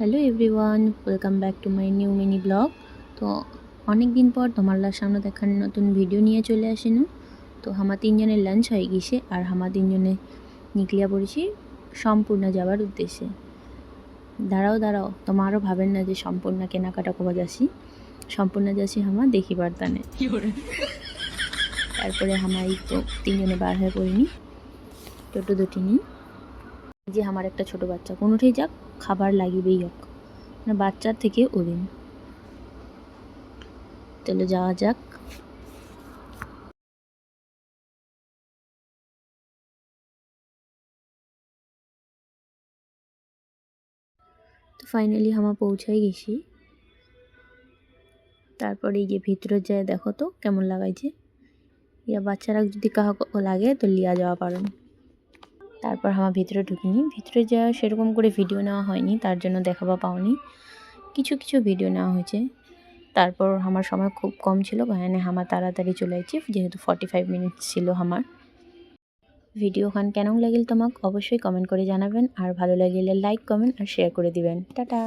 Hello everyone, welcome back to my new mini blog. তো অনেক দিন পর তোমার সামনে দেখার নতুন ভিডিও নিয়ে চলে আসিনু। তো আমার তিনজনের লাঞ্চ হয়ে গেছে আর আমার তিনজনে নিকলিয়া পড়েছি সম্পূর্ণ যাওয়ার উদ্দেশ্যে। দাঁড়াও তোমারও ভাবেন না যে সম্পূর্ণ কেনাকাটা কবা যাসি, সম্পূর্ণ যাসি আমার দেখি বার্তানে। তারপরে আমার এই তো তিনজনে বার হয়ে পড়িনি, টোটো দুটি নিই। যে আমার একটা ছোট বাচ্চা কোনোটাই যাক খাবার লাগিবেই হোক, মানে বাচ্চার থেকে ওদিন। চলো যাওয়া যাক। তো ফাইনালি আমরা পৌঁছাই গেছি। তারপরে এই যে ভিতরে যায় দেখো তো কেমন লাগাইছে। ইয়া বাচ্চারা যদি কাহা লাগে তো লিয়া যাওয়া পারেন। তারপর আমার ভিতরে ঢুকিনি, ভিতরে যাওয়া সেরকম করে ভিডিও নেওয়া হয়নি, তার জন্য দেখাবা পাওনি। কিছু কিছু ভিডিও নেওয়া হয়েছে। তারপর আমার সময় খুব কম ছিল, এখানে আমার তাড়াতাড়ি চলে আসছি যেহেতু 45 মিনিট ছিল আমার। ভিডিওখান কেমন লাগিল তোমাক অবশ্যই কমেন্ট করে জানাবেন, আর ভালো লাগিলে লাইক কমেন্ট আর শেয়ার করে দিবেন। টাটা।